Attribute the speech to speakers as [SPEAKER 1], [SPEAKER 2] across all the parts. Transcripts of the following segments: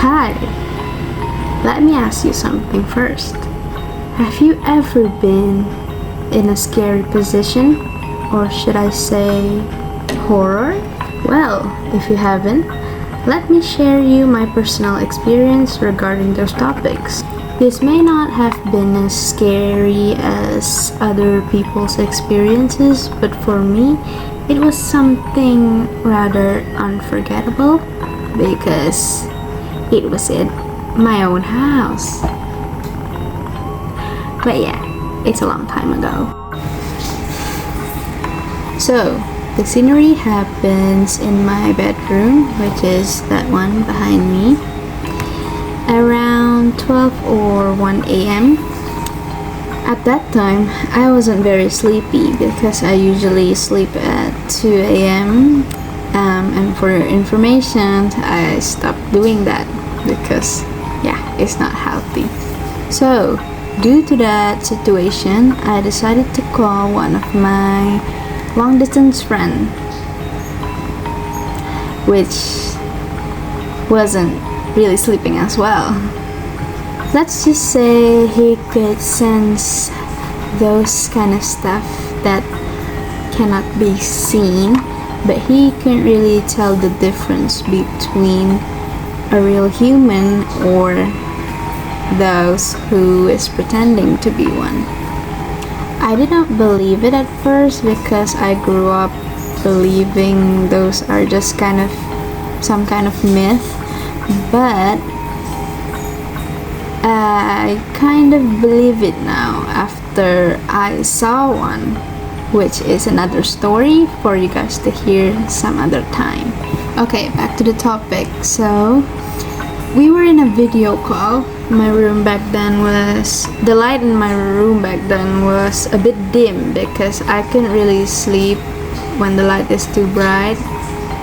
[SPEAKER 1] Hi, let me ask you something first. Have you ever been in a scary position? Or should I say horror? Well, if you haven't, let me share you my personal experience regarding those topics. This may not have been as scary as other people's experiences, but for me, it was something rather unforgettable because it was in my own house. But yeah, it's a long time ago. So, the scenery happens in my bedroom, which is that one behind me, around 12 or 1 a.m. At that time, I wasn't very sleepy because I usually sleep at 2 a.m. And for your information, I stopped doing that because, yeah, it's not healthy. So, due to that situation, I decided to call one of my long-distance friend, which wasn't really sleeping as well. Let's just say he could sense those kind of stuff that cannot be seen, but he couldn't really tell the difference between a real human or those who is pretending to be one. I did not believe it at first because I grew up believing those are just kind of some kind of myth, but I kind of believe it now after I saw one, which is another story for you guys to hear some other time. Okay, back to the topic. So, we were in a video call. The light in my room back then was a bit dim because I couldn't really sleep when the light is too bright.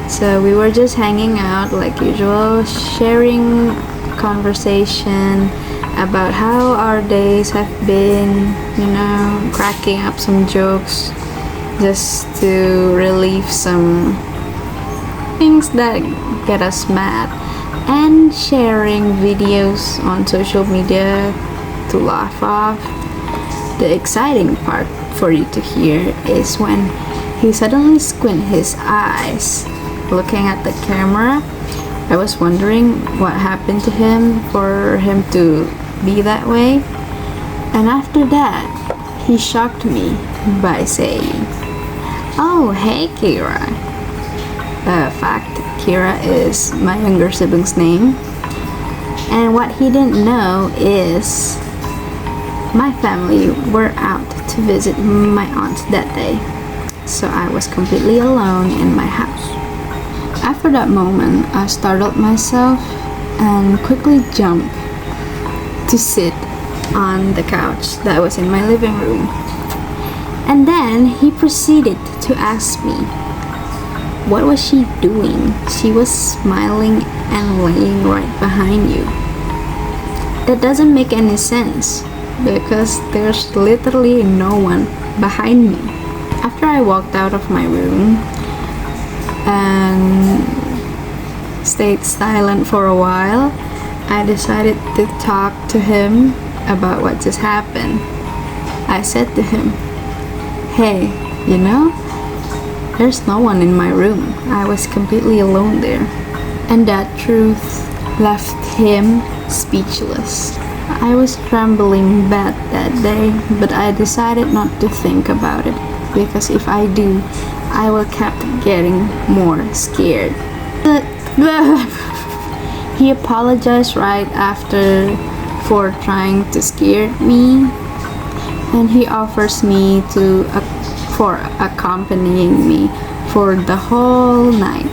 [SPEAKER 1] So we were just hanging out like usual, sharing conversation about how our days have been, cracking up some jokes just to relieve some things that get us mad, and sharing videos on social media to laugh off. The exciting part for you to hear is when he suddenly squinted his eyes looking at the camera. I was wondering what happened to him for him to be that way. And after that, he shocked me by saying, "Oh, hey Kira." Fact, Kira is my younger sibling's name. And what he didn't know is my family were out to visit my aunt that day. So I was completely alone in my house. After that moment, I startled myself and quickly jumped to sit on the couch that was in my living room. And then he proceeded to ask me, what was she doing? She was smiling and laying right behind you. That doesn't make any sense because there's literally no one behind me. After I walked out of my room and stayed silent for a while, I decided to talk to him about what just happened. I said to him, "Hey, there's no one in my room. I was completely alone there." And that truth left him speechless. I was trembling bad that day, but I decided not to think about it because if I do, I will keep getting more scared. He apologized right after for trying to scare me, and he offers me for accompanying me for the whole night.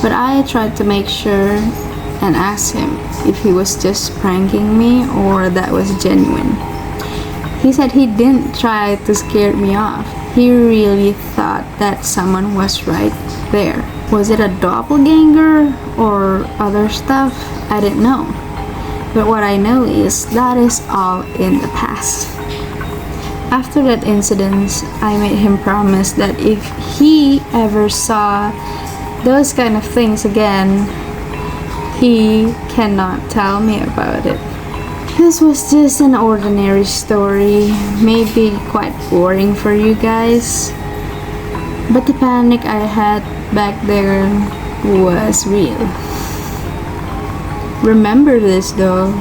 [SPEAKER 1] But I tried to make sure and asked him if he was just pranking me or that was genuine. He said he didn't try to scare me off. He really thought that someone was right there. Was it a doppelganger or other stuff? I didn't know. But what I know is that is all in the past. After that incident, I made him promise that if he ever saw those kind of things again, he cannot tell me about it. This was just an ordinary story, maybe quite boring for you guys, but the panic I had back there was real. Remember this though,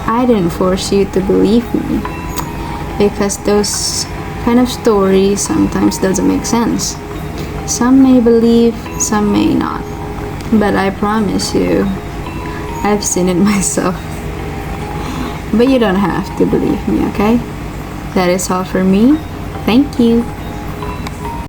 [SPEAKER 1] I didn't force you to believe me, because those kind of stories sometimes doesn't make sense. Some may believe, some may not, but I promise you, I've seen it myself. But you don't have to believe me, okay? That is all for me. Thank you.